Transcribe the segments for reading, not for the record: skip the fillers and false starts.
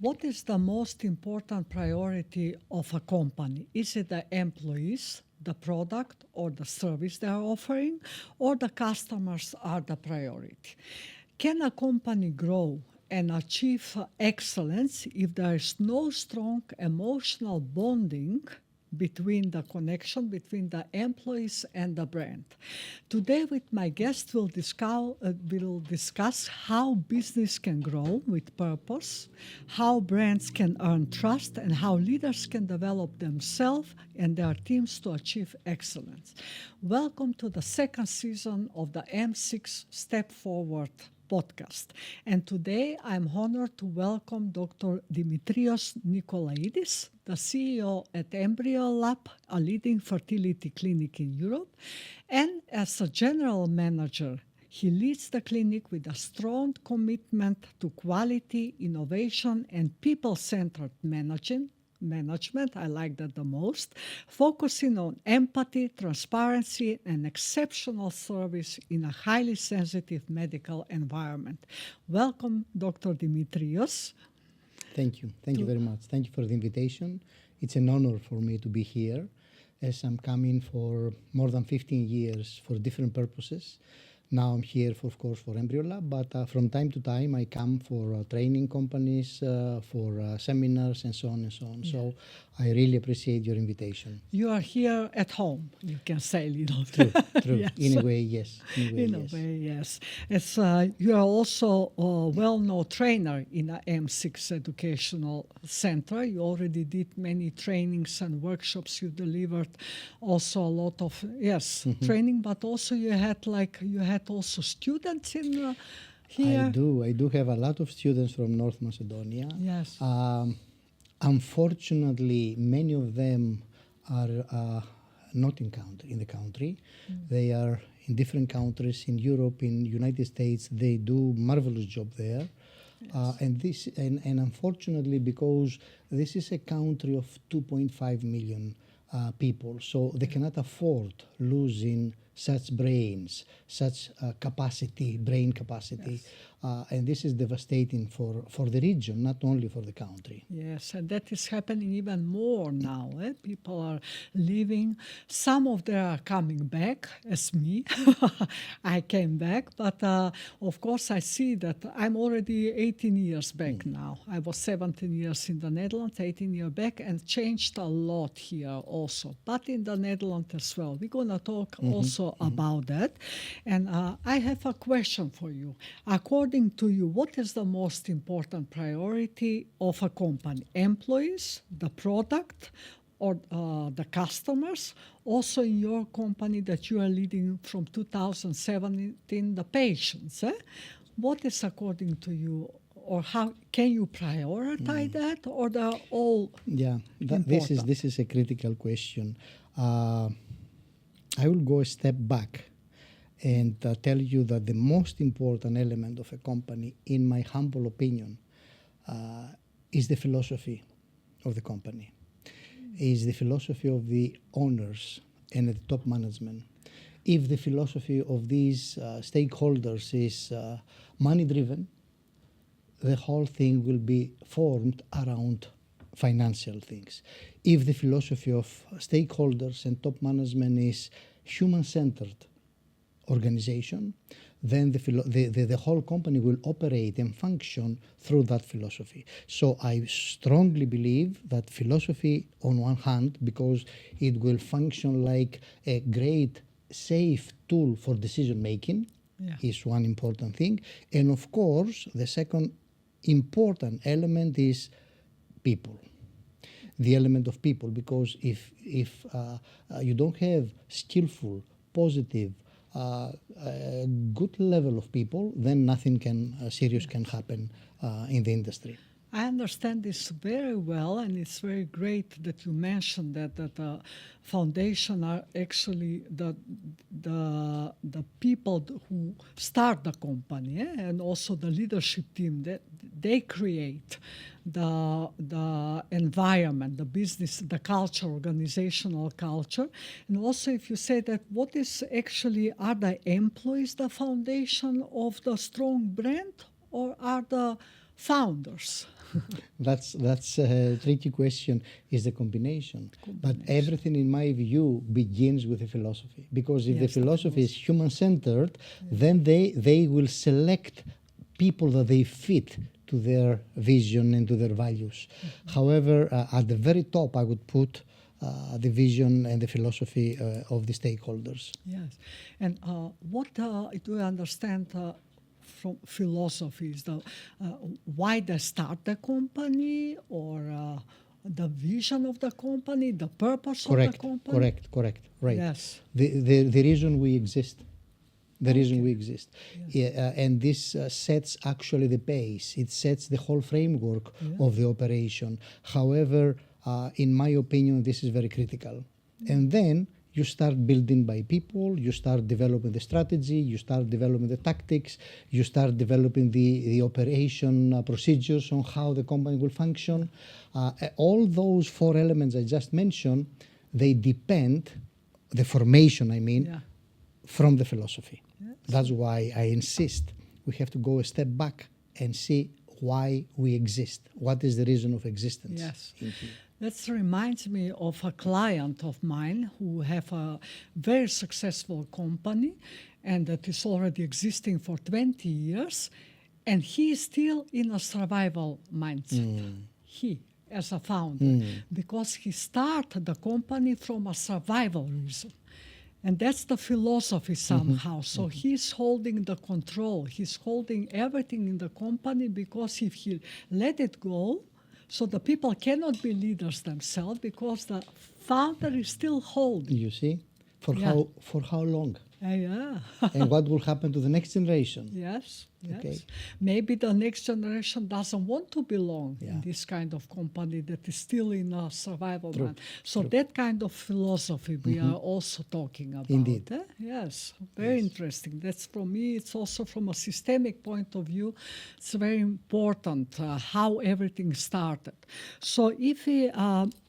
what is the most important priority of a company? Is it the employees, the product, or the service they are offering, or the customers are the priority? Can a company grow and achieve excellence if there is no strong emotional bonding between the connection between the employees and the brand? Today with my guest we'll discuss how business can grow with purpose, how brands can earn trust, and how leaders can develop themselves and their teams to achieve excellence. Welcome to the second season of the M6 Step Forward podcast. And today I'm honored to welcome Dr. Dimitrios Nikolaidis, the CEO at Embryo Lab, a leading fertility clinic in Europe. And as a general manager, he leads the clinic with a strong commitment to quality, innovation, and people-centered management. I like that the most, focusing on empathy, transparency, and exceptional service in a highly sensitive medical environment. Welcome, Dr. Dimitrios. Thank you. Thank you very much. Thank you for the invitation. It's an honor for me to be here, as I'm coming for more than 15 years for different purposes. Now I'm here, of course, for Embryo Lab, but from time to time I come for training companies, for seminars, and so on and so on. Yeah. So I really appreciate your invitation. You are here at home, you can say a little. True. Yes. In a way, yes. In a way, yes. As you are also a well-known trainer in the M6 Educational Center. You already did many trainings and workshops. You delivered also a lot of training, but also you had also students in here. I do have a lot of students from North Macedonia. Yes. Unfortunately, many of them are not in the country. They are in different countries in Europe, in United States. They do marvelous job there. Yes. And unfortunately, because this is a country of 2.5 million people, so they cannot afford losing such brains, such brain capacity. Yes. And this is devastating for the region, not only for the country. Yes, and that is happening even more now. People are leaving. Some of them are coming back, as me. I came back, but of course I see that I'm already 18 years back now. I was 17 years in the Netherlands, 18 years back, and changed a lot here also, but in the Netherlands as well. We're going to talk also about that. And I have a question for you. According to you, what is the most important priority of a company? Employees, the product, or the customers? Also in your company that you are leading from 2017, the patients. What is according to you? Or how can you prioritize that, or they're all this is a critical question. I will go a step back and tell you that the most important element of a company, in my humble opinion, is the philosophy of the company, is the philosophy of the owners and the top management. If the philosophy of these stakeholders is money-driven, the whole thing will be formed around financial things. If the philosophy of stakeholders and top management is human-centered organization, then the whole company will operate and function through that philosophy. So I strongly believe that philosophy on one hand, because it will function like a great safe tool for decision making, is one important thing. And of course, the second important element is people. The element of people, because if you don't have skillful, positive, good level of people, then nothing serious can happen in the industry. I understand this very well, and it's very great that you mentioned that the foundation are actually the people who start the company, and also the leadership team, that they create the environment, the business, the culture, organizational culture. And also if you say that what is actually, are the employees the foundation of the strong brand, or are the founders? That's a tricky question, is the combination. But everything, in my view, begins with a philosophy. Because if the philosophy is human-centered, then they will select people that they fit to their vision and to their values. However, at the very top, I would put the vision and the philosophy of the stakeholders. Yes. And what do you understand from philosophies? Why they start the company, or the vision of the company, the purpose of the company? Correct. Right. Yes. The reason we exist. The reason we exist. And this sets actually the pace. It sets the whole framework of the operation. However, in my opinion, this is very critical. And then you start building by people, you start developing the strategy, you start developing the tactics, you start developing the operation procedures on how the company will function. All those four elements I just mentioned, they depend, the formation I mean, from the philosophy. Yes. That's why I insist we have to go a step back and see why we exist. What is the reason of existence? Yes. That reminds me of a client of mine who have a very successful company, and that is already existing for 20 years, and he is still in a survival mindset. He, as a founder, because he started the company from a survival reason. And that's the philosophy somehow. So he's holding the control. He's holding everything in the company, because if he let it go, so the people cannot be leaders themselves, because the founder is still holding. You see? For how long? Yeah. And what will happen to the next generation? Yes. Okay. Maybe the next generation doesn't want to belong in this kind of company that is still in a survival mode. So that kind of philosophy we are also talking about. Indeed. Yes, very interesting. That's, for me, it's also from a systemic point of view, it's very important how everything started. So if we...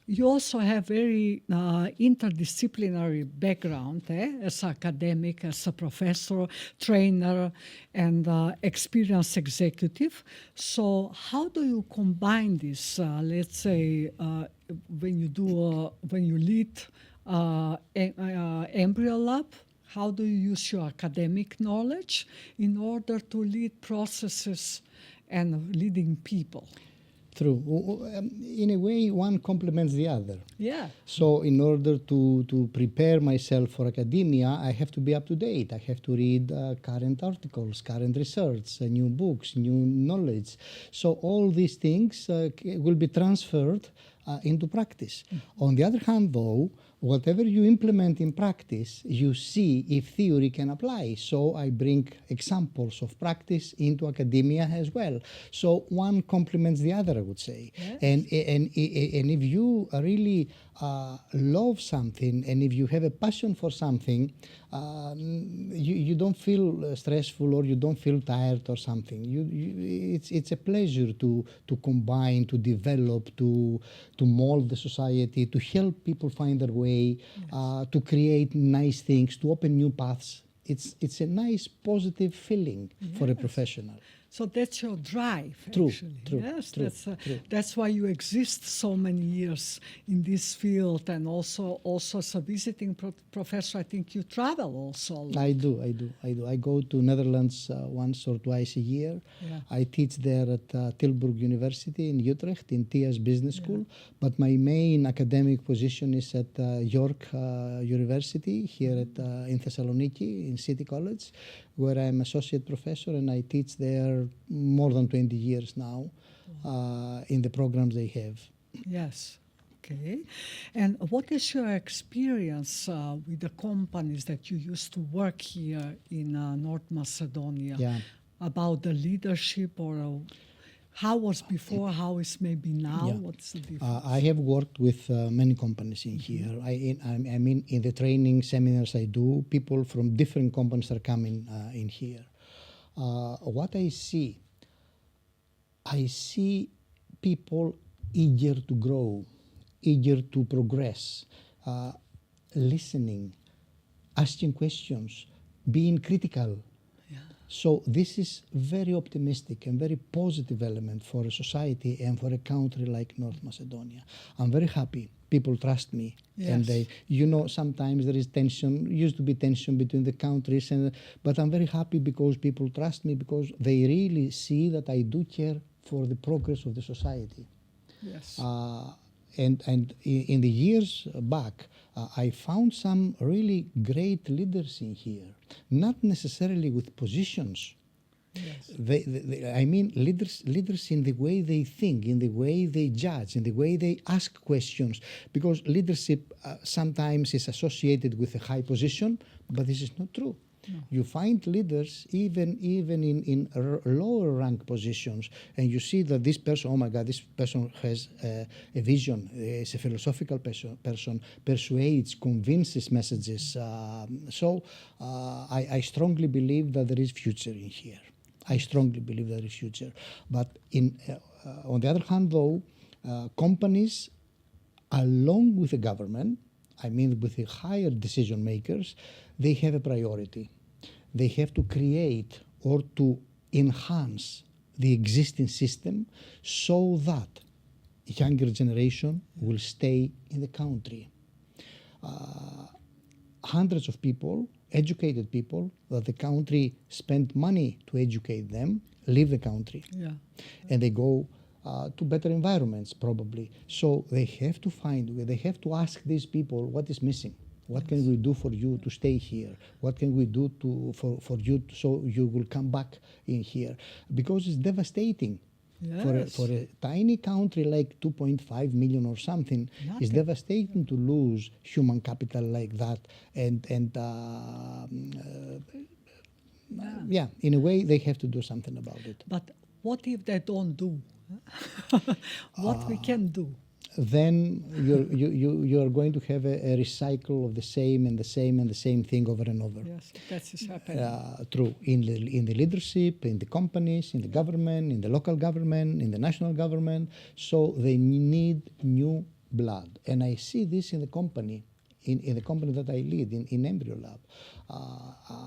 you also have very interdisciplinary background as an academic, as a professor, trainer, and experienced executive. So how do you combine this? Let's say when you lead embryo lab, how do you use your academic knowledge in order to lead processes and leading people? True. In a way, one complements the other. Yeah. So in order to prepare myself for academia, I have to be up to date. I have to read current articles, current research, new books, new knowledge. So all these things will be transferred into practice. On the other hand, though, whatever you implement in practice, you see if theory can apply. So I bring examples of practice into academia as well. So one complements the other, I would say. Yes. And if you really love something, and if you have a passion for something, you don't feel stressful, or you don't feel tired or something. It's a pleasure to combine, to develop, to mold the society, to help people find their way, to create nice things, to open new paths. It's a nice, positive feeling for a professional. So that's your drive, True, actually. true, Yes, true, that's why you exist so many years in this field, and also as a visiting professor, I think you travel also. I do. I go to Netherlands once or twice a year. Yeah. I teach there at Tilburg University in Utrecht, in TIA's Business School. But my main academic position is at York University here in Thessaloniki, in City College, where I'm associate professor, and I teach there more than 20 years now in the programs they have. Yes. Okay. And what is your experience with the companies that you used to work here in North Macedonia about the leadership, or how was before, how is maybe now? What's the difference? I have worked with many companies in here. I mean, in the training seminars I do, people from different companies are coming in here. What I see people eager to grow, eager to progress, listening, asking questions, being critical. So this is very optimistic and very positive element for a society and for a country like North Macedonia. I'm very happy. People trust me. Yes. And they, sometimes there is tension, used to be tension between the countries, but I'm very happy because people trust me, because they really see that I do care for the progress of the society. Yes. And in the years back, I found some really great leaders in here, not necessarily with positions. Yes. I mean, leaders in the way they think, in the way they judge, in the way they ask questions, because leadership sometimes is associated with a high position, but this is not true. No. You find leaders even in lower rank positions, and you see that this person, oh my God, this person has a vision, is a philosophical person, persuades, convinces messages. So I strongly believe that there is future in here. I strongly believe there is future. But on the other hand, though, companies, along with the government, I mean with the higher decision makers, they have a priority. They have to create or to enhance the existing system so that younger generation will stay in the country. Hundreds of people, educated people, that the country spent money to educate them, leave the country. Yeah. And they go to better environments, probably. So they have to ask these people what is missing. What can we do for you to stay here? What can we do for you so you will come back in here? Because it's devastating. Yes. For a tiny country like 2.5 million or something, Nothing. it's devastating to lose human capital like that. And in a way, they have to do something about it. But what if they don't do? What we can do? Then you are going to have a recycle of the same and the same and the same thing over and over. Yes, that is happening. True. In the leadership, in the companies, in the government, in the local government, in the national government. So they need new blood. And I see this in the company, in the company that I lead, in Embryo Lab.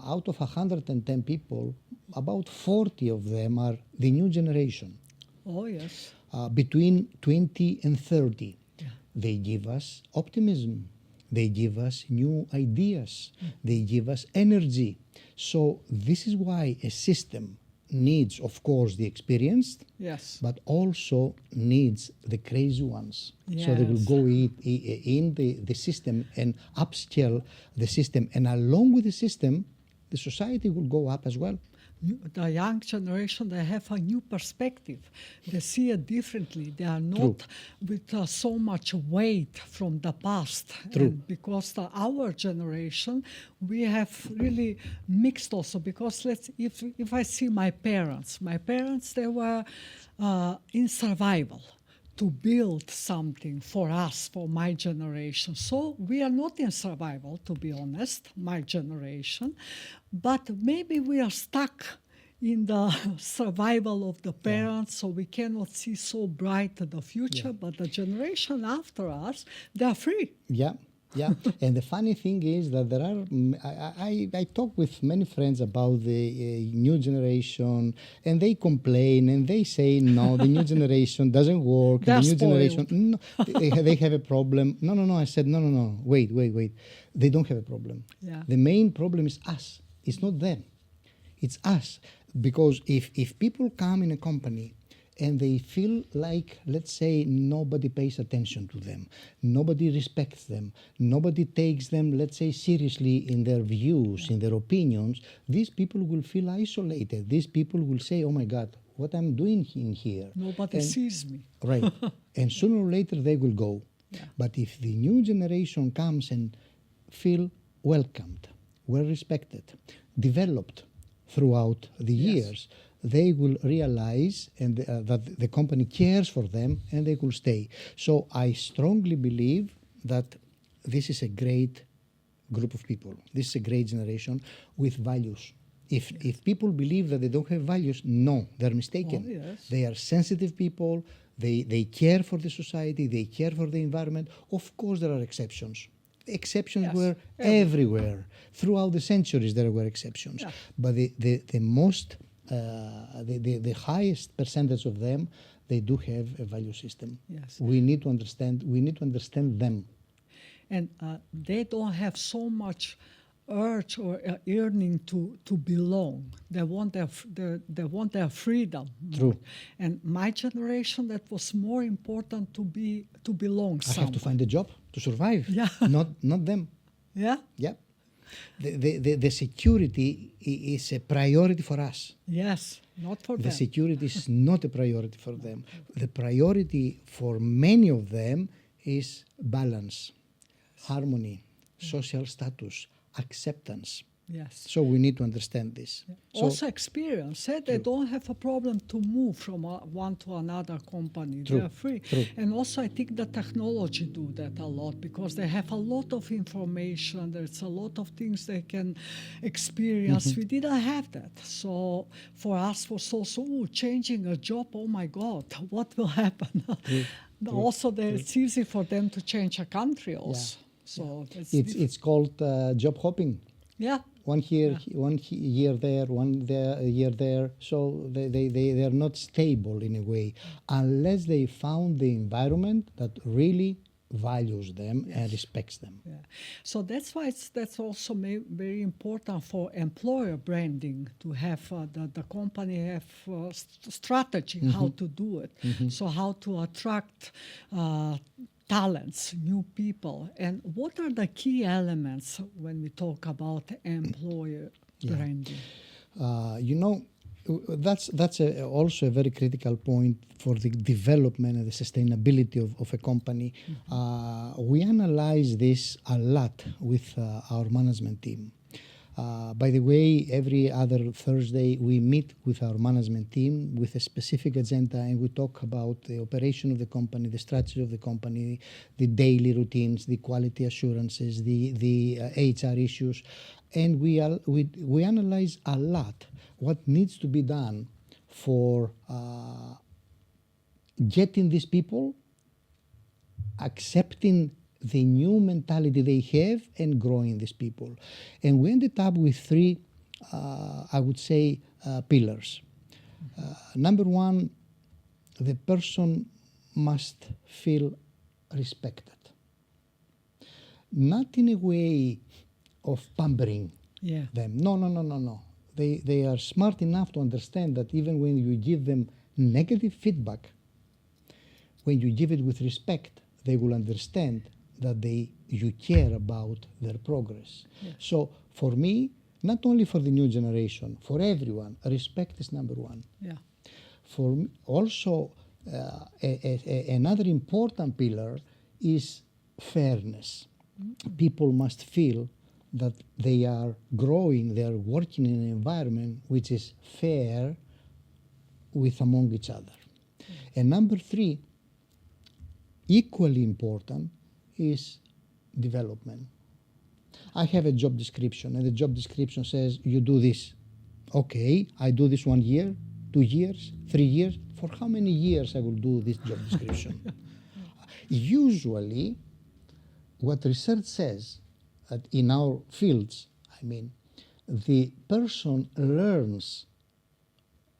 Out of 110 people, about 40 of them are the new generation. Oh, yes. Between 20 and 30. Yeah. They give us optimism. They give us new ideas. They give us energy. So this is why a system needs, of course, the experienced, yes, but also needs the crazy ones. Yes. So they will go in the system and upscale the system. And along with the system, the society will go up as well. The young generation, they have a new perspective. They see it differently. They are not with so much weight from the past. True. And because our generation, we have really mixed also. Because if I see my parents, they were in survival to build something for us, for my generation. So we are not in survival, to be honest, my generation, but maybe we are stuck in the survival of the parents, so we cannot see so bright the future, but the generation after us, they are free. Yeah. And the funny thing is that there are, I talk with many friends about the new generation, and they complain and they say, no, the new generation doesn't work. They're the new spoiled. generation, no, they have a problem. No. I said, no. Wait. They don't have a problem. Yeah. The main problem is us. It's not them. It's us. Because if people come in a company and they feel like, let's say, nobody pays attention to them, nobody respects them, nobody takes them, let's say, seriously in their views, in their opinions, these people will feel isolated. These people will say, oh my God, what I'm doing in here. Nobody sees me. Right. And sooner or later they will go. Yeah. But if the new generation comes and feel welcomed, well respected, developed throughout the years, they will realize that the company cares for them and they will stay. So I strongly believe that this is a great group of people. This is a great generation with values. If people believe that they don't have values, no, they're mistaken. Oh, yes. They are sensitive people. They care for the society. They care for the environment. Of course, there are exceptions. exceptions Yes, were everywhere. Throughout the centuries there were exceptions. Yeah. But the highest percentage of them, they do have a value system. Yes. We need to understand them. And they don't have so much urge or yearning to belong. They want their freedom. True. And my generation, that was more important to belong I somewhere. have to find a job to survive. Yeah. Not them. Yeah. Yeah. The security is a priority for us. Yes, not for The them. security is not a priority for them. The priority for many of them is balance, harmony, social status, acceptance. Yes. So we need to understand this. So, Also experience. They don't have a problem to move from one to another company. True. They're free. True. And also I think the technology do that a lot because they have a lot of information. There's a lot of things they can experience. We didn't have that. So for us was also changing a job. Oh my God, what will happen? Also, it's easy for them to change a country also. So it's called job hopping. Yeah. One year there, year there. So they are not stable in a way unless they found the environment that really values them and respects them. Yeah. So that's why that's also very important for employer branding to have the company have strategy how to do it. So how to attract talents, new people, and what are the key elements when we talk about employer branding? That's also a very critical point for the development and the sustainability of a company. We analyze this a lot with our management team. By the way, every other Thursday we meet with our management team with a specific agenda and we talk about the operation of the company, the strategy of the company, the daily routines, the quality assurances, the HR issues. And we analyze a lot what needs to be done for getting these people, accepting the new mentality they have and growing these people. And we ended up with three, I would say, pillars. Number one, the person must feel respected. Not in a way of pampering them. No. They are smart enough to understand that even when you give them negative feedback, when you give it with respect, they will understand that you care about their progress. Yes. So for me, not only for the new generation, for everyone, respect is number one. Yeah. For me, also, another important pillar is fairness. People must feel that they are growing, they are working in an environment which is fair among each other. And number three, equally important, is development. I have a job description and the job description says you do this. Okay, I do this 1 year, 2 years, 3 years. For how many years I will do this job description? Usually, what research says that in our fields, the person learns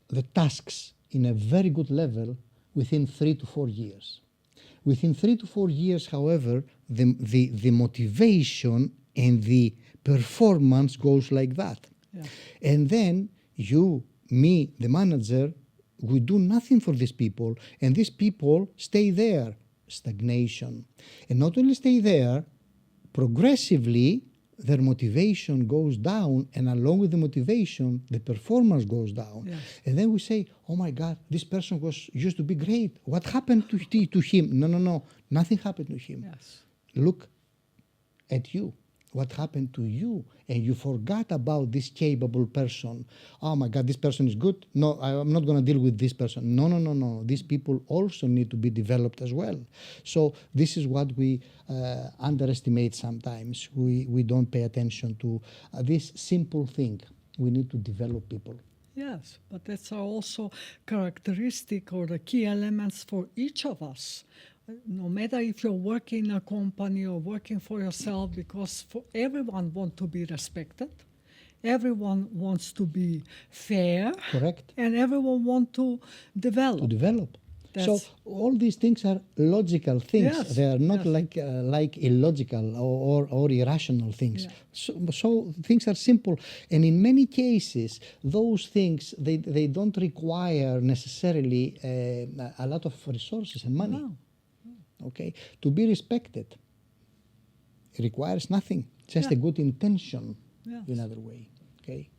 the tasks in a very good level within 3 to 4 years. Within 3 to 4 years, however, the motivation and the performance goes like that. Yeah. And then you, me, the manager, we do nothing for these people, and these people stay there. Stagnation. And not only stay there, progressively their motivation goes down, and along with the motivation, the performance goes down. Yes. And then we say, oh my God, this person used to be great. What happened to him? No, nothing happened to him. Yes. Look at you. What happened to you? And you forgot about this capable person. Oh my God, this person is good. No, I'm not going to deal with this person. No. These people also need to be developed as well. So this is what we underestimate sometimes. We don't pay attention to this simple thing. We need to develop people. Yes, but that's also characteristic or the key elements for each of us. no matter if you're working in a company or working for yourself, because everyone wants to be respected, everyone wants to be fair, Correct. and everyone wants to develop. So all these things are logical things. Yes, They are not yes. like illogical or irrational things. Yeah. So things are simple, and in many cases, those things they don't require necessarily a lot of resources and money. No. Okay, to be respected, it requires nothing, just a good intention. Yes. In other way. Okay.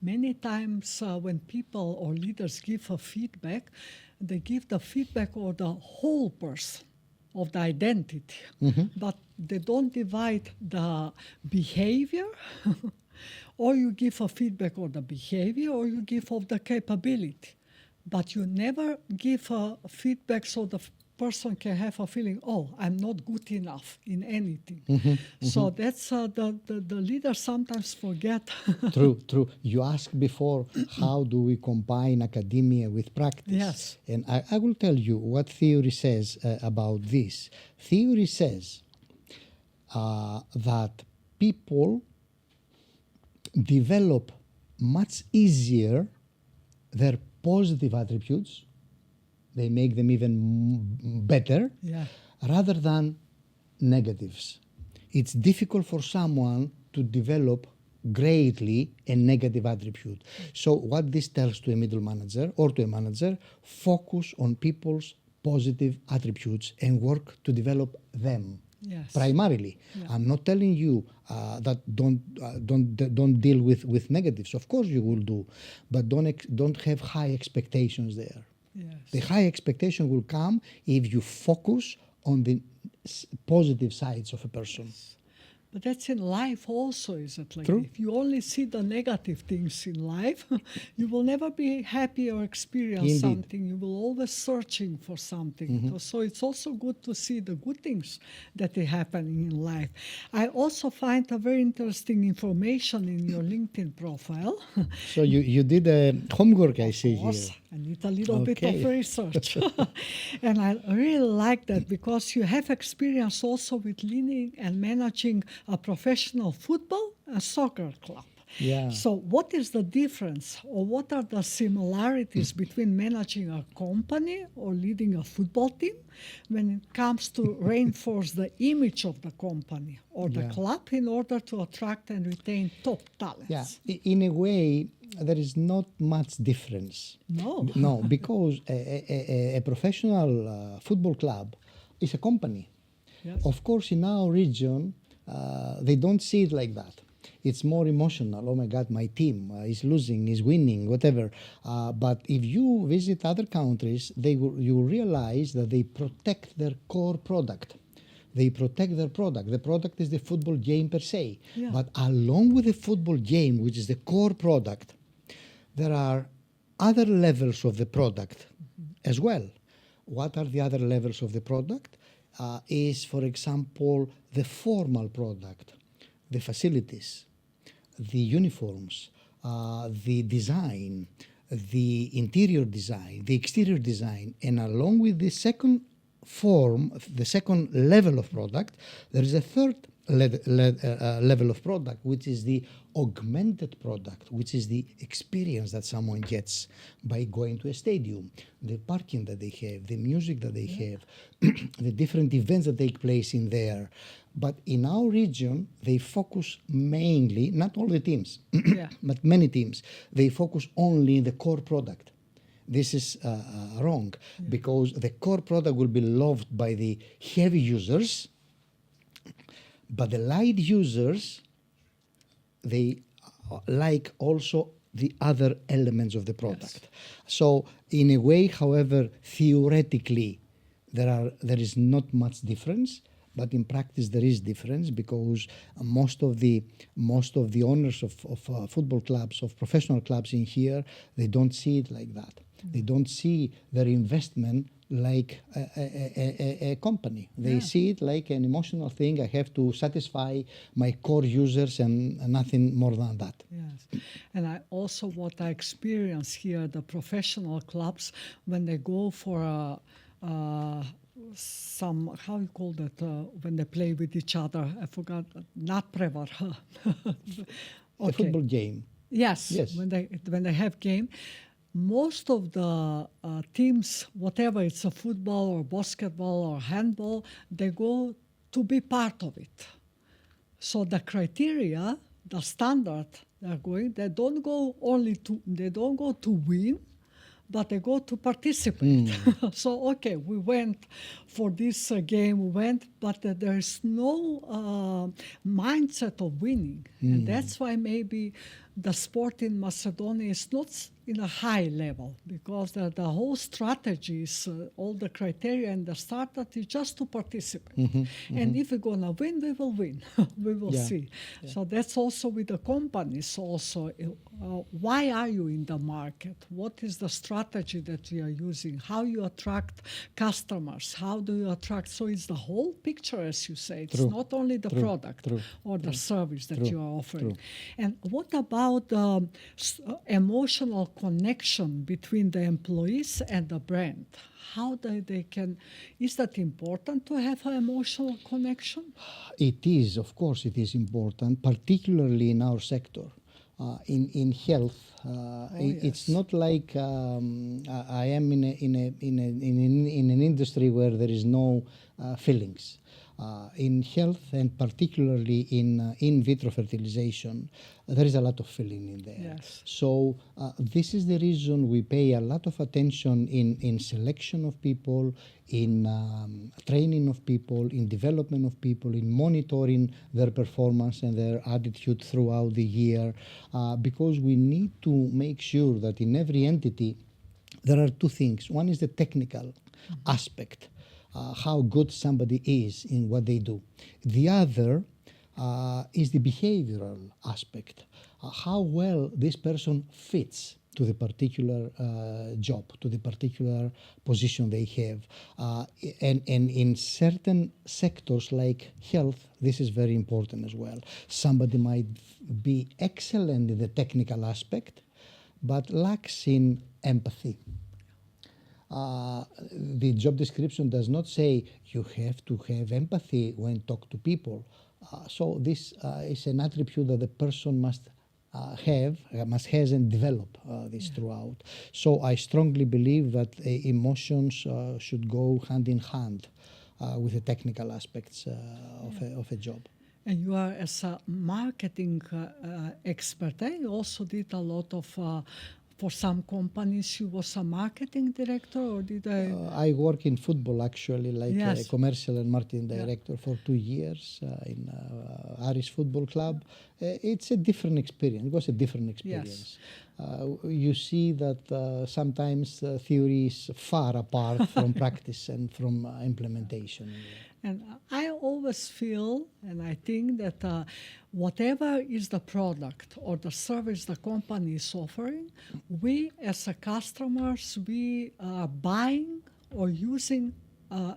Many times when people or leaders give a feedback, they give the feedback of the whole person, of the identity, but they don't divide the behavior, or you give a feedback of the behavior, or you give of the capability. But you never give a feedback so the person can have a feeling, oh, I'm not good enough in anything. So that's the leaders sometimes forget. True. You asked before, how do we combine academia with practice? Yes. And I will tell you what theory says about this. Theory says that people develop much easier their positive attributes. They make them even better, rather than negatives. It's difficult for someone to develop greatly a negative attribute. So what this tells to a middle manager or to a manager, focus on people's positive attributes and work to develop them. Yes. Primarily. I'm not telling you that don't deal with negatives. Of course you will do, but don't have high expectations there. Yes. The high expectation will come if you focus on the positive sides of a person. But that's in life also, is it? Like True. if you only see the negative things in life, you will never be happy or experience Indeed. something. You will always searching for something. So it's also good to see the good things that are happening in life. I also find a very interesting information in your LinkedIn profile. So you did homework, I see Of course, here. I need a little bit Okay. of research. And I really like that because you have experience also with leading and managing a professional football and soccer club. Yeah. So what is the difference or what are the similarities between managing a company or leading a football team when it comes to reinforce the image of the company or the club in order to attract and retain top talents? Yeah, in a way, there is not much difference. No. No, because a professional football club is a company. Yes. Of course, in our region, they don't see it like that. It's more emotional. Oh my God, my team is losing, is winning, whatever. But if you visit other countries, you will realize that they protect their core product. They protect their product. The product is the football game per se. Yeah. But along with the football game, which is the core product, there are other levels of the product as well. What are the other levels of the product? Is, for example, the formal product, the facilities, the uniforms, the design, the interior design, the exterior design, and along with the second form, the second level of product, there is a third level of product, which is the augmented product, which is the experience that someone gets by going to a stadium, the parking that they have, the music that they have, the different events that take place in there. But in our region, they focus mainly, not all the teams, but many teams, they focus only in the core product. This is wrong, because the core product will be loved by the heavy users, but the light users, they like also the other elements of the product. So in a way, however, theoretically, there is not much difference, but in practice there is difference, because most of the owners of football clubs, of professional clubs in here, they don't see it like that. They don't see their investment like a company. They see it like an emotional thing. I have to satisfy my core users and nothing more than that. Yes, and what I experience here, the professional clubs, when they go for some, how you call that, when they play with each other? I forgot. Not prevar. A football game. Yes, Yes. when they have game, most of the teams, whatever it's a football or basketball or handball, they go to be part of it. So the criteria, the standard they're going, they don't go to win, but they go to participate. So, okay, we went for this game, but there is no mindset of winning. And that's why maybe the sport in Macedonia is not in a high level, because the whole strategy is, all the criteria and the startup is just to participate. And if we're going to win, we will win. We will see. Yeah. So that's also with the companies also. Why are you in the market? What is the strategy that you are using? How you attract customers? How do you attract? So it's the whole picture, as you say. It's not only the product or the service that you are offering. And what about emotional connection between the employees and the brand? How they can, is that important to have an emotional connection? It is, of course, it is important, particularly in our sector. In health, it's not like I am in an industry where there is no feelings. In health, and particularly in vitro fertilization, there is a lot of feeling in there. Yes. So this is the reason we pay a lot of attention in selection of people, in training of people, in development of people, in monitoring their performance and their attitude throughout the year, because we need to make sure that in every entity there are two things. One is the technical aspect, how good somebody is in what they do. The other is the behavioral aspect, how well this person fits to the particular job, to the particular position they have. And in certain sectors like health, this is very important as well. Somebody might be excellent in the technical aspect, but lacks in empathy. The job description does not say you have to have empathy when talk to people. So this is an attribute that the person must has and develop this throughout. So I strongly believe that emotions should go hand in hand with the technical aspects of a job. And you are, as a marketing expert, you also did a lot of, for some companies, you was a marketing director, or did I? I work in football, actually, like a commercial and marketing director for 2 years in Aris Football Club. It's a different experience. It was a different experience. You see that sometimes theory is far apart from practice and from implementation. And I always feel, and I think that whatever is the product or the service the company is offering, we as a customers, we are buying or using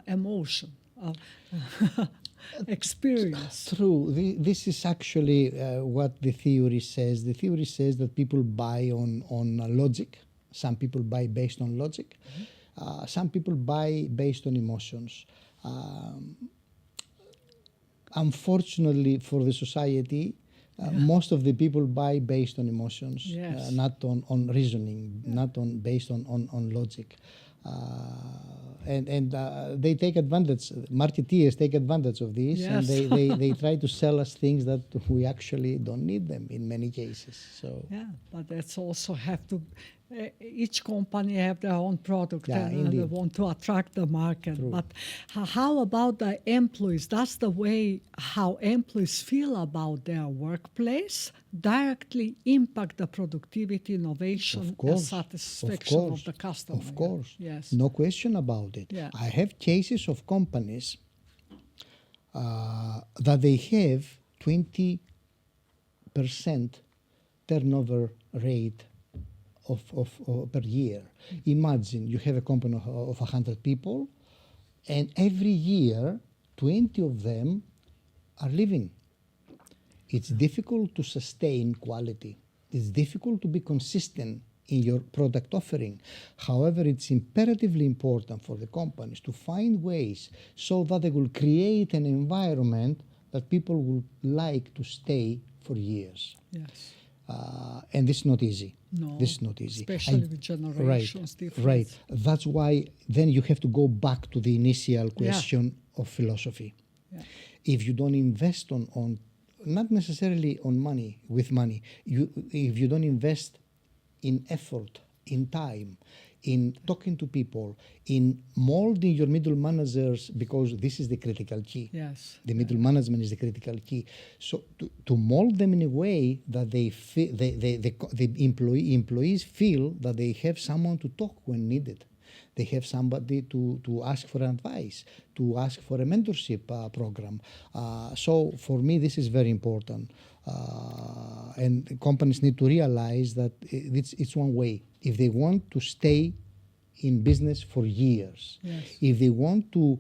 emotion, experience. True. This is actually what the theory says. The theory says that people buy on logic. Some people buy based on logic. Some people buy based on emotions. Unfortunately for the society, most of the people buy based on emotions, not on reasoning, not based on logic. And they take advantage, marketeers take advantage of this, and they try to sell us things that we actually don't need them in many cases. So but that's also have to, each company have their own product and they want to attract the market. True. But how about the employees? That's the way how employees feel about their workplace directly impact the productivity, innovation, and satisfaction of the customer. Of course. Yes. No question about it. Yeah. I have cases of companies that they have 20% turnover rate of per year. Imagine you have a company of 100 people, and every year 20 of them are leaving. It's difficult to sustain quality. It's difficult to be consistent in your product offering. However, it's imperatively important for the companies to find ways so that they will create an environment that people will like to stay for years. Yes. And this is not easy. No, this is not easy. Especially with generations difference. Right. That's why then you have to go back to the initial question of philosophy. Yeah. If you don't invest on not necessarily on money, if you don't invest in effort, in time, in talking to people, in molding your middle managers, because this is the critical key. Yes. The middle management is the critical key. So to mold them in a way that the employees feel that they have someone to talk when needed. They have somebody to ask for advice, to ask for a mentorship program. So for me, this is very important. And companies need to realize that it's one way. If they want to stay in business for years, yes. if they want to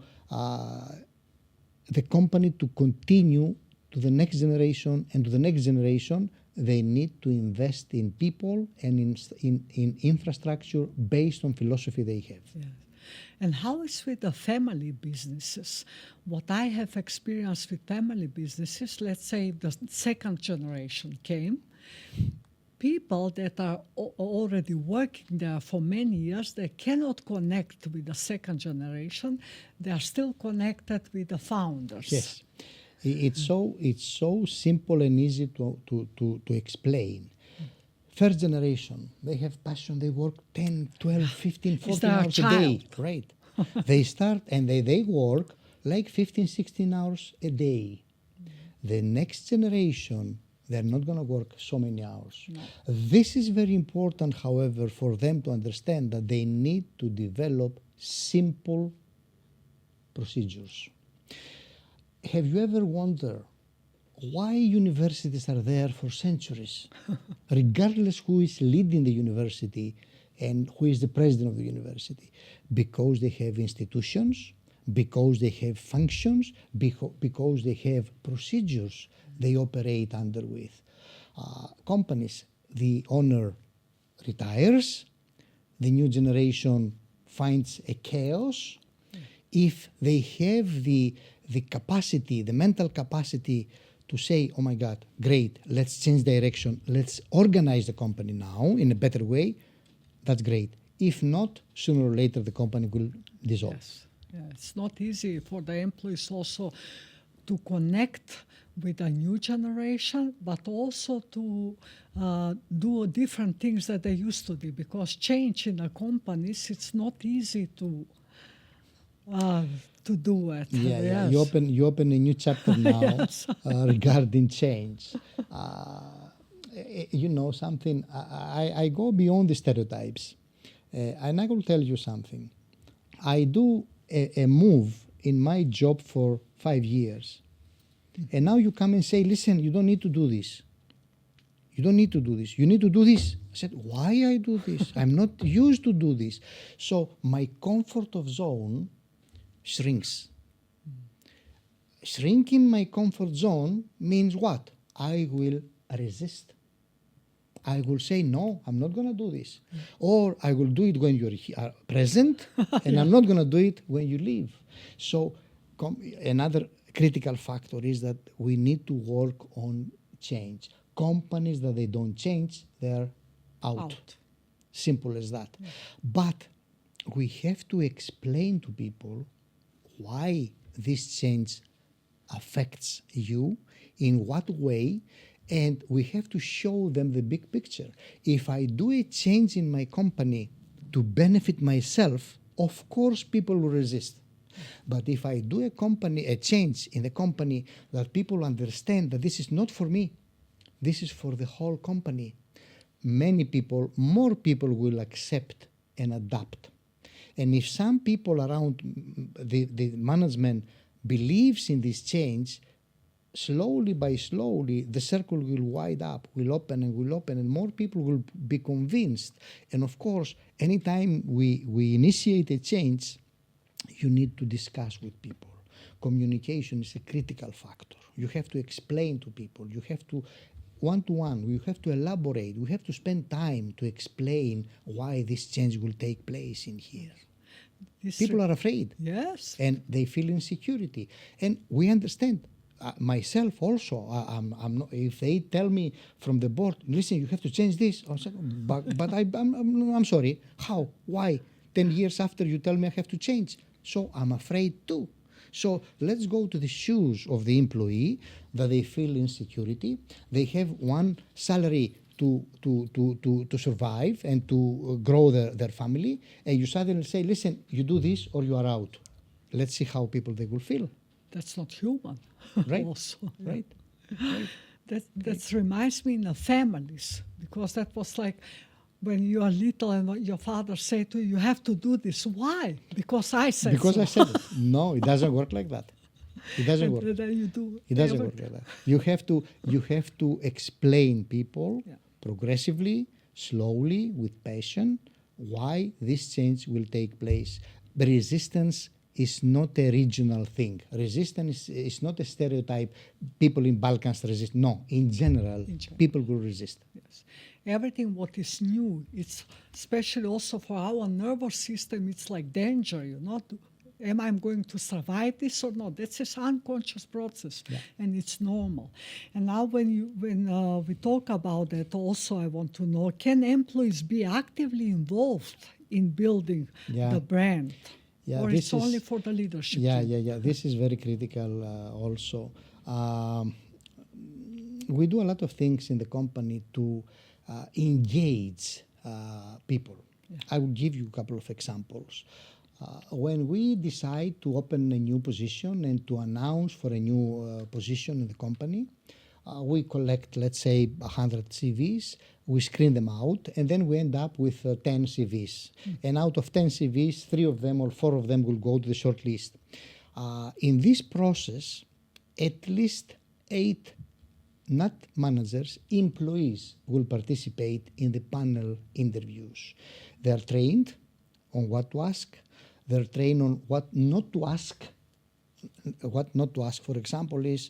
the company to continue to the next generation and to the next generation, they need to invest in people and in infrastructure based on philosophy they have. Yes. And how is with the family businesses? What I have experienced with family businesses, let's say the second generation came, people that are already working there for many years, they cannot connect with the second generation. They are still connected with the founders. Yes. It's so simple and easy to explain. First generation, they have passion, they work 10, 12, 15, 14 hours a day. Right. They start and they work like 15, 16 hours a day. The next generation, they're not going to work so many hours. No. This is very important, however, for them to understand that they need to develop simple procedures. Have you ever wondered why universities are there for centuries, regardless who is leading the university and who is the president of the university? Because they have institutions, because they have functions, because they have procedures they operate under with. Companies, the owner retires, the new generation finds a chaos. If they have the capacity, the mental capacity to say, oh my God, great, let's change direction, let's organize the company now in a better way, that's great. If not, sooner or later the company will dissolve. Yes. Yeah, it's not easy for the employees also to connect with a new generation, but also to do different things that they used to do, because change in the companies, it's not easy to do it. Yeah. Yes. You open a new chapter now Yes. regarding change. You know something, I go beyond the stereotypes. And I will tell you something. I do a move in my job for 5 years. And now you come and say, listen, you don't need to do this. You don't need to do this. You need to do this. I said, why I do this? I'm not used to do this. So my comfort of zone shrinks. Shrinking my comfort zone means what? I will resist. I will say, no, I'm not going to do this. Or I will do it when you're present, and I'm not going to do it when you leave. So another critical factor is that we need to work on change. Companies that they don't change, they're out. Simple as that. Yeah. But we have to explain to people why this change affects you, in what way, and we have to show them the big picture. If I do a change in my company to benefit myself, of course people will resist. But if I do a change in the company that people understand that this is not for me, this is for the whole company, more people will accept and adapt. And if some people around the management believes in this change, slowly by slowly, the circle will wide up, will open, and more people will be convinced. And of course, anytime we initiate a change, you need to discuss with people. Communication is a critical factor. You have to explain to people. You have to one-to-one. We have to elaborate. We have to spend time to explain why this change will take place in here. People are afraid. Yes. And they feel insecurity. And we understand. Myself also, I'm not, if they tell me from the board, listen, you have to change this, but I'm sorry. How? Why? 10 years after you tell me I have to change. So I'm afraid too. So let's go to the shoes of the employee that they feel insecurity. They have one salary to survive and to grow their family. And you suddenly say, listen, you do this or you are out. Let's see how people they will feel. That's not human. Right. Also. Right. That reminds me of families, because that was like when you are little and your father said to you, you have to do this. Why? Because I said Because so. I said it. No, it doesn't work like that. It doesn't work. And then you do It doesn't work like that. You have to explain people progressively, slowly, with passion, why this change will take place. The resistance is not a regional thing. Resistance is not a stereotype. People in Balkans resist. No, in general, people will resist. Yes. Everything what is new, it's especially also for our nervous system, it's like danger, Am I going to survive this or not? That's an unconscious process, and it's normal. And now when we talk about that, also I want to know, can employees be actively involved in building the brand? Yeah, or it's only for the leadership team? This is very critical also. We do a lot of things in the company to engage people. I will give you a couple of examples. When we decide to open a new position and to announce for a new position in the company, we collect, let's say, 100 CVs, we screen them out, and then we end up with 10 CVs. And out of 10 CVs, 3 of them or 4 of them will go to the short list. In this process, at least 8, not managers, employees will participate in the panel interviews. They are trained on what to ask. They're trained on what not to ask. What not to ask, for example, is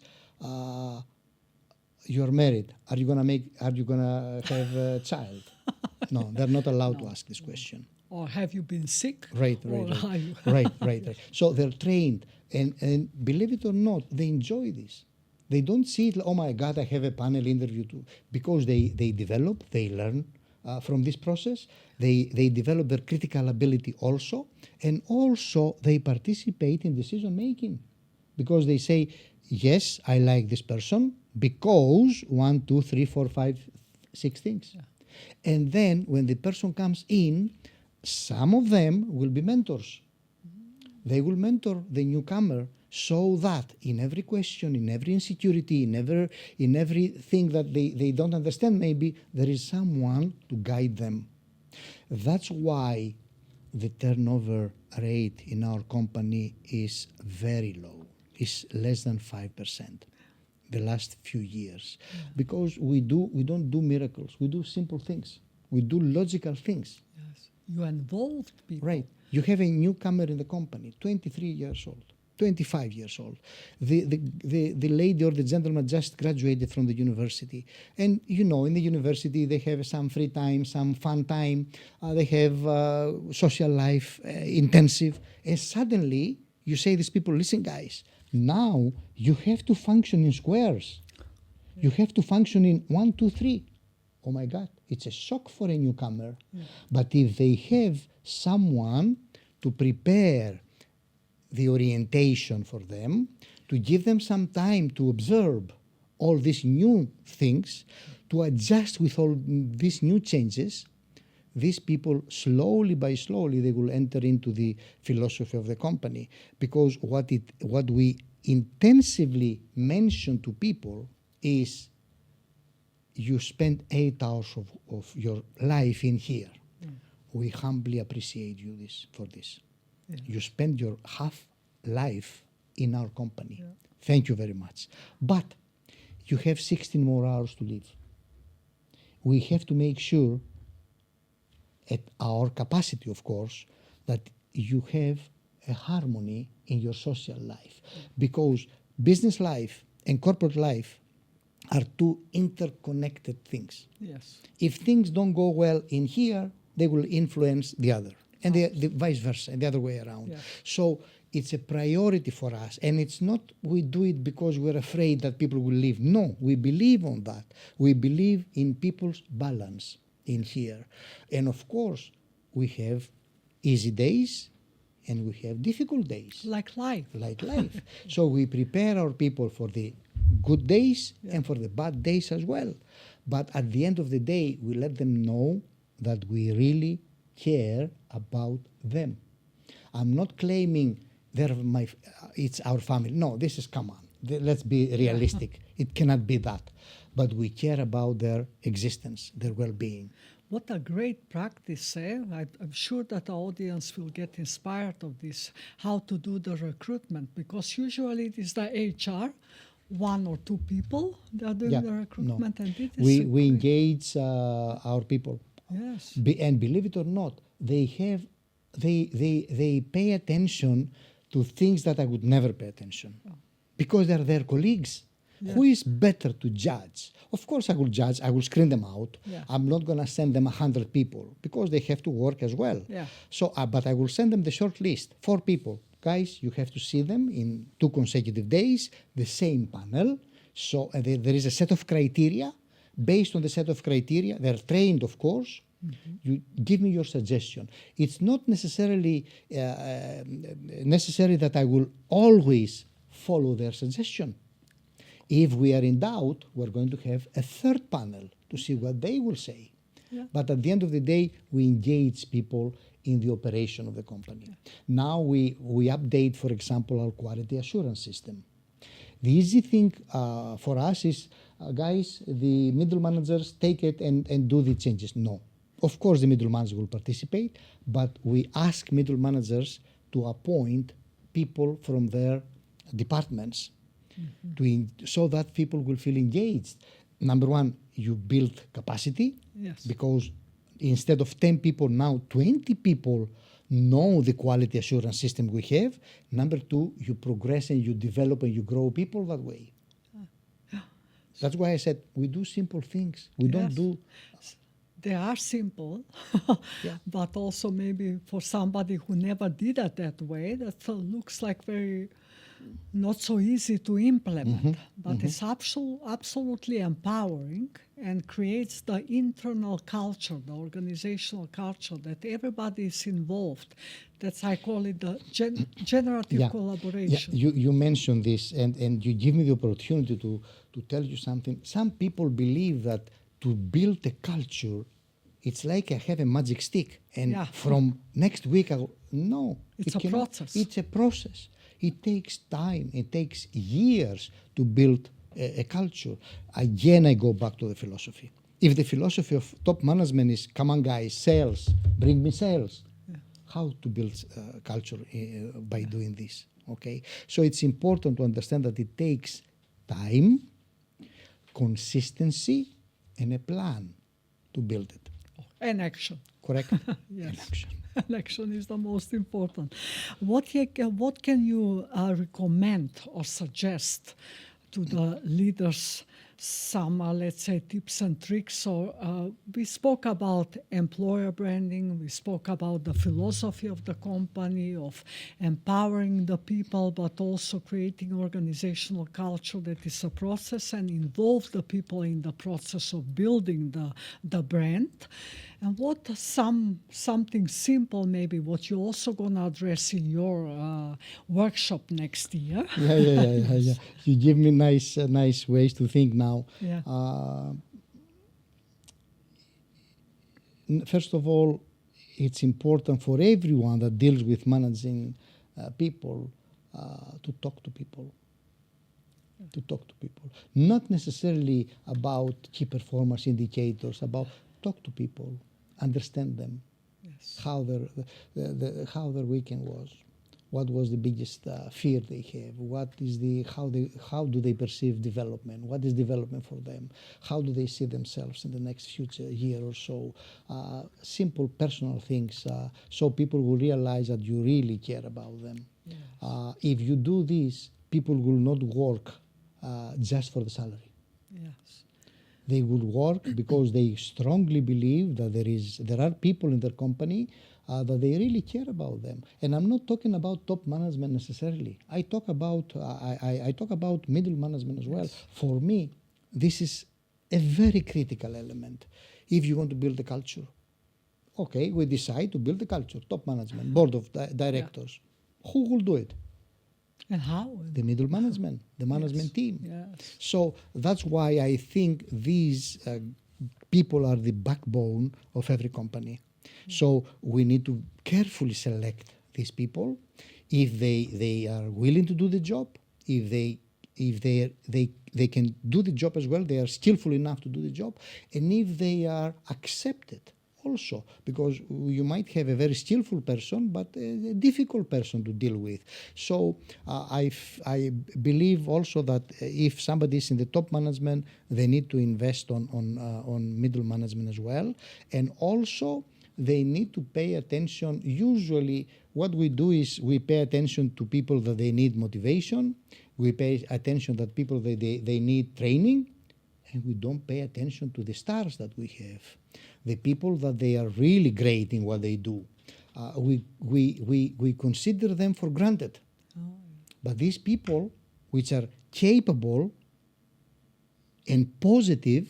you're married. Are you gonna have a child? No, they're not allowed to ask this question. Or have you been sick? Right. Right. So they're trained, and believe it or not, they enjoy this. They don't see it, oh my God, I have a panel interview too, because they develop, they learn from this process. They develop their critical ability also, and also they participate in decision making, because they say, yes, I like this person because 1, 2, 3, 4, 5, 6 things. Yeah. And then when the person comes in, some of them will be mentors. They will mentor the newcomer, so that in every question, in every insecurity, in everything that they don't understand, maybe there is someone to guide them. That's why the turnover rate in our company is very low. It's less than 5% the last few years. Because we don't do miracles. We do simple things. We do logical things. Yes. You involved people. Right. You have a newcomer in the company, 23 years old. 25 years old. The lady or the gentleman just graduated from the university. And in the university they have some free time, some fun time, they have social life intensive. And suddenly you say to these people, listen guys, now you have to function in squares. You have to function in 1, 2, 3. Oh my God, it's a shock for a newcomer. Yeah. But if they have someone to prepare the orientation for them, to give them some time to observe all these new things, to adjust with all these new changes, these people slowly by slowly they will enter into the philosophy of the company. Because what we intensively mention to people is, you spend 8 hours of your life in here. We humbly appreciate you for this. Yeah. You spend your half life in our company. Yeah. Thank you very much. But you have 16 more hours to live. We have to make sure, at our capacity of course, that you have a harmony in your social life. Because business life and corporate life are two interconnected things. Yes. If things don't go well in here, they will influence the other, and the vice versa, and the other way around. Yeah. So it's a priority for us, and it's not we do it because we're afraid that people will leave. No, we believe on that. We believe in people's balance in here. And of course, we have easy days and we have difficult days. Like life. Like life. So we prepare our people for the good days and for the bad days as well. But at the end of the day, we let them know that we really care about them. I'm not claiming it's our family. No, this is, come on. Let's be realistic. It cannot be that. But we care about their existence, their well-being. What a great practice, eh? I'm sure that the audience will get inspired of this, how to do the recruitment, because usually it is the HR, one or two people that are doing the recruitment. No. And it is we engage our people. Yes. And believe it or not, they pay attention to things that I would never pay attention because they're their colleagues. Yes. Who is better to judge? Of course I will judge, I will screen them out. Yeah. I'm not going to send them 100 people because they have to work as well. Yeah. So, but I will send them the short list, 4 people. Guys, you have to see them in 2 consecutive days, the same panel. So there is a set of criteria. Based on the set of criteria, they're trained, of course. Mm-hmm. You give me your suggestion. It's not necessarily necessary that I will always follow their suggestion. If we are in doubt, we're going to have a third panel to see what they will say. Yeah. But at the end of the day, we engage people in the operation of the company. Yeah. Now we update, for example, our quality assurance system. The easy thing for us is, guys, the middle managers take it and do the changes. No. Of course, the middle managers will participate, but we ask middle managers to appoint people from their departments so that people will feel engaged. Number one, you build capacity because instead of 10 people, now 20 people know the quality assurance system we have. Number two, you progress and you develop and you grow people that way. That's why I said we do simple things. We don't do... They are simple, but also maybe for somebody who never did it that way, that looks like very not so easy to implement. But it's absolutely empowering and creates the internal culture, the organizational culture, that everybody is involved. That's, I call it the generative collaboration. Yeah. You mentioned this, and you give me the opportunity to tell you something. Some people believe that to build a culture, it's like I have a magic stick, and from next week, no. It's a process. It's a process. It takes time. It takes years to build a culture. Again, I go back to the philosophy. If the philosophy of top management is, come on guys, sales, bring me sales. How to build culture by doing this, okay? So it's important to understand that it takes time, consistency, and a plan to build it. And action. Correct? Yes. And action. And action is the most important. What can you recommend or suggest to the leaders, some, let's say, tips and tricks? Or we spoke about employer branding, we spoke about the philosophy of the company, of empowering the people, but also creating organizational culture that is a process and involve the people in the process of building the brand. And what something simple, maybe, what you're also going to address in your workshop next year. Yeah. You give me nice ways to think now. Yeah. First of all, it's important for everyone that deals with managing people to talk to people. To talk to people. Not necessarily about key performance indicators, about talk to people. Understand them, how their weekend was, what was the biggest fear they have, how do they perceive development, what is development for them, how do they see themselves in the next future year or so. Simple personal things, so people will realize that you really care about them. If you do this, people will not work just for the salary. Yes. They will work because they strongly believe that there are people in their company that they really care about them. And I'm not talking about top management necessarily. I talk about I talk about middle management as well. Yes. For me, this is a very critical element if you want to build a culture. Okay, we decide to build a culture, top management, board of directors. Yeah. Who will do it? And how? The middle management, the management Yes. team. Yes. So that's why I think these people are the backbone of every company. So we need to carefully select these people if they are willing to do the job, if they can do the job as well, they are skillful enough to do the job, and if they are accepted also, because you might have a very skillful person but a difficult person to deal with. So I believe also that if somebody is in the top management, they need to invest on middle management as well, and also they need to pay attention. Usually what we do is we pay attention to people that they need motivation, we pay attention that people they need training, and we don't pay attention to the stars that we have, the people that they are really great in what they do. We consider them for granted. Oh. But these people which are capable and positive,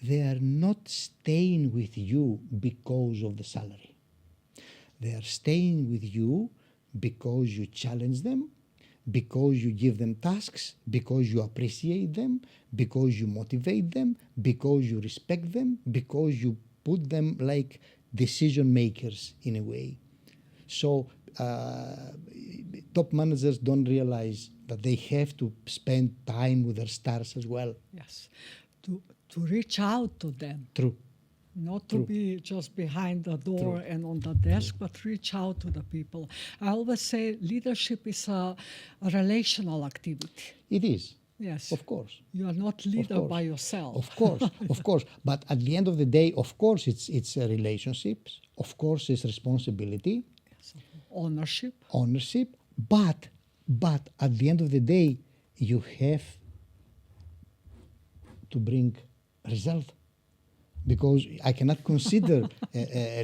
they are not staying with you because of the salary. They are staying with you because you challenge them, because you give them tasks, because you appreciate them, because you motivate them, because you respect them, because you put them like decision makers in a way. So top managers don't realize that they have to spend time with their stars as well. Yes, to reach out to them. True. Not to be just behind the door and on the desk, but reach out to the people. I always say leadership is a relational activity. It is. Yes. Of course. You are not leader by yourself. Of course, of course. But at the end of the day, of course, it's relationships. Of course, it's responsibility. Yes. Ownership. Ownership. But at the end of the day, you have to bring result. Because I cannot consider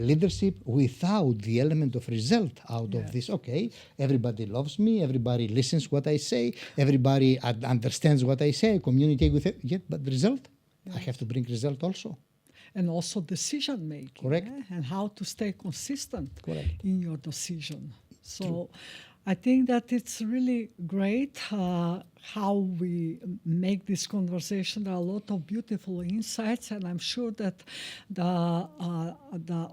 leadership without the element of result out of this. Okay, everybody loves me, everybody listens what I say, everybody understands what I say, I communicate with it. Yet, but result, I have to bring result also. And also decision making. Correct. And how to stay consistent in your decision. So True. I think that it's really great how we make this conversation. There are a lot of beautiful insights, and I'm sure that the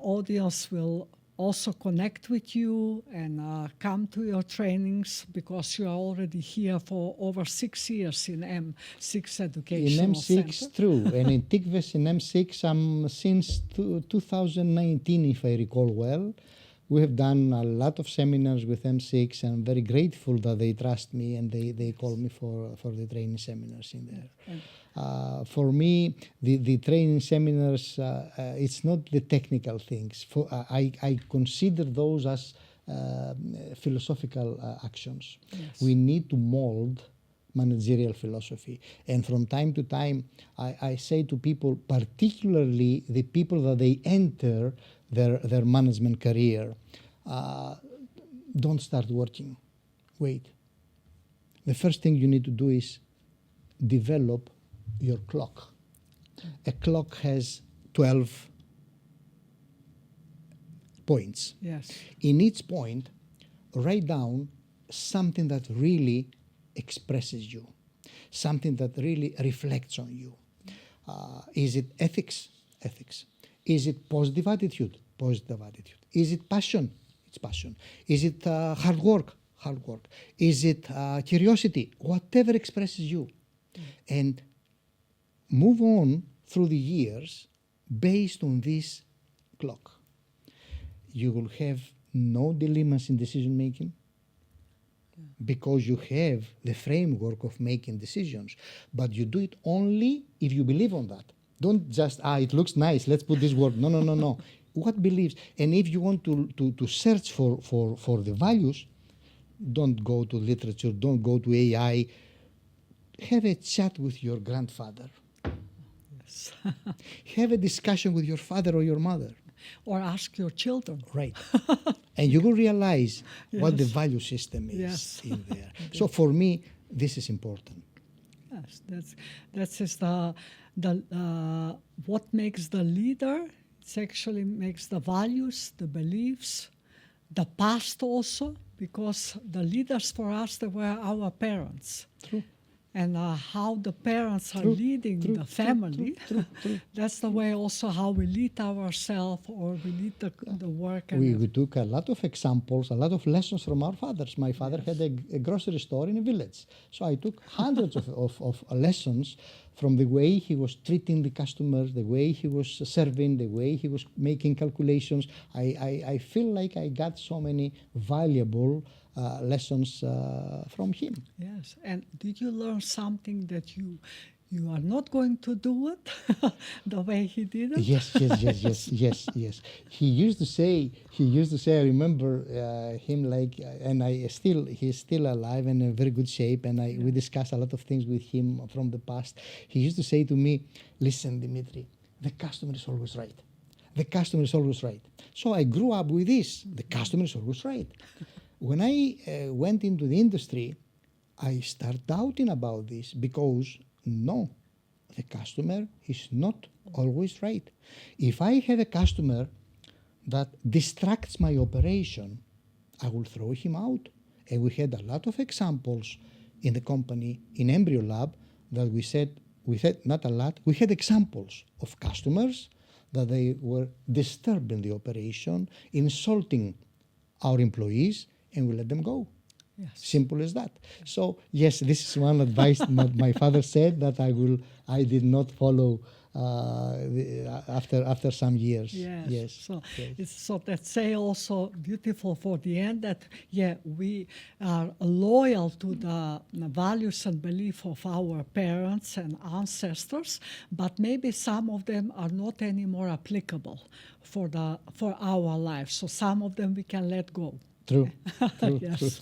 audience will also connect with you and come to your trainings, because you are already here for over 6 years in M6 Educational In M6, Center. true. And in Tikves, in M6, I'm since 2019, if I recall well. We have done a lot of seminars with M6, and I'm very grateful that they trust me and they call me for the training seminars in there. For me, the training seminars, it's not the technical things. I consider those as philosophical actions. Yes. We need to mold managerial philosophy. And from time to time, I say to people, particularly the people that they enter their management career, don't start working. Wait. The first thing you need to do is develop your clock. A clock has 12 points. Yes. In each point, write down something that really expresses you, something that really reflects on you. Is it ethics? Ethics. Is it positive attitude? Positive attitude. Is it passion? It's passion. Is it hard work? Hard work. Is it curiosity? Whatever expresses you. And move on through the years based on this clock. You will have no dilemmas in decision making, because you have the framework of making decisions. But you do it only if you believe on that. Don't just, it looks nice, let's put this word. No. What believes? And if you want to search for the values, don't go to literature, don't go to AI. have a chat with your grandfather. Yes. Have a discussion with your father or your mother. Or ask your children. Right. And you will realize what the Yes. value system is Yes. in there. So for me, this is important. Yes, that's just what makes the leader. It actually makes the values, the beliefs, the past also, because the leaders for us, they were our parents. True. And how the parents are True, leading true, the true, family, true. that's the way also how we lead ourselves or we lead the work. And We took a lot of examples, a lot of lessons from our fathers. My father had a grocery store in a village. So I took hundreds of lessons from the way he was treating the customers, the way he was serving, the way he was making calculations. I feel like I got so many valuable lessons from him. Yes, and did you learn something that you are not going to do it the way he did it? Yes. He used to say, I remember him like, and he's still alive and in very good shape, and we discuss a lot of things with him from the past. He used to say to me, listen, Dimitri, the customer is always right. The customer is always right. So I grew up with this. The customer is always right. When I went into the industry, I started doubting about this because no, the customer is not always right. If I have a customer that distracts my operation, I will throw him out. And we had a lot of examples in the company, in Embryo Lab, that we said not a lot, we had examples of customers that they were disturbing the operation, insulting our employees, and we let them go. Yes. Simple as that. So yes, this is one advice that my father said that I did not follow after some years. Yes. So that say also beautiful for the end that we are loyal to the values and belief of our parents and ancestors, but maybe some of them are not anymore applicable for our lives. So some of them we can let go. True. Yes.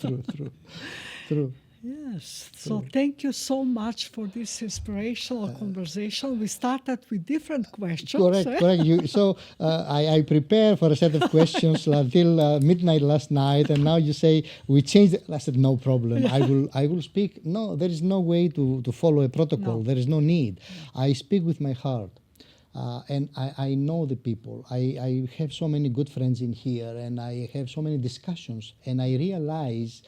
True. Yes. So thank you so much for this inspirational conversation. We started with different questions. Correct. So I prepared for a set of questions until midnight last night, and now you say we changed it. I said no problem. I will speak. No, there is no way to follow a protocol. No. There is no need. I speak with my heart. And I know the people. I have so many good friends in here, and I have so many discussions, and I realize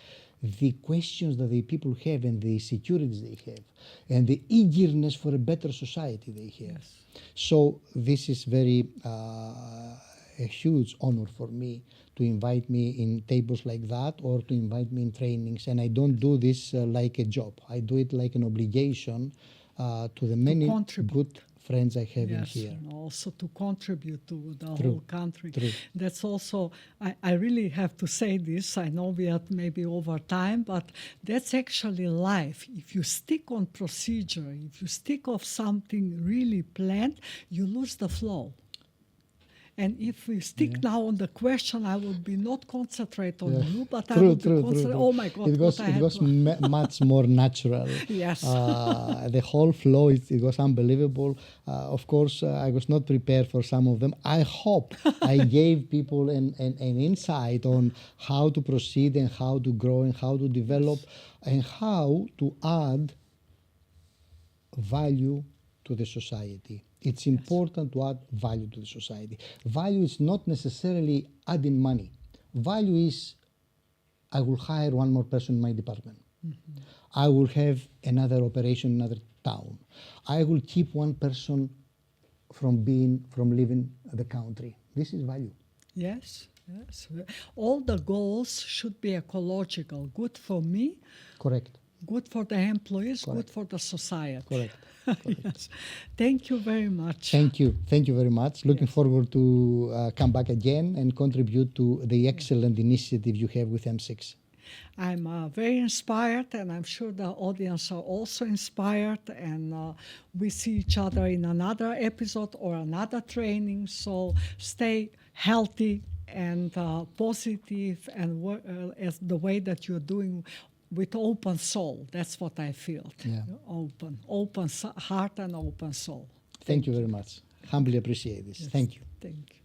the questions that the people have and the securities they have and the eagerness for a better society they have. Yes. So this is very a huge honor for me to invite me in tables like that or to invite me in trainings. And I don't do this like a job. I do it like an obligation to the many good friends I have in here. And also to contribute to the True. whole country. True. That's also, I really have to say this, I know we are maybe over time, but that's actually life. If you stick on procedure, if you stick of something really planned, you lose the flow. And if we stick now on the question, I will be not concentrate on you, but I will be concentrate. Oh my God! It was much more natural. Yes. The whole flow, it was unbelievable. Of course, I was not prepared for some of them. I hope I gave people an insight on how to proceed and how to grow and how to develop and how to add value to the society. It's important to add value to the society. Value is not necessarily adding money. Value is, I will hire one more person in my department. Mm-hmm. I will have another operation in another town. I will keep one person from leaving the country. This is value. Yes. All the goals should be ecological. Good for me. Correct. Good for the employees. Correct. Good for the society. Correct. Yes. Thank you very much. Thank you very much. Looking forward to come back again and contribute to the excellent initiative you have with M6. I'm very inspired, and I'm sure the audience are also inspired, and we see each other in another episode or another training. So stay healthy and positive, and as the way that you're doing with open soul. That's what I feel. Yeah. Open heart and open soul. Thank you very much. Humbly appreciate this. Yes, Thank you. Thank you.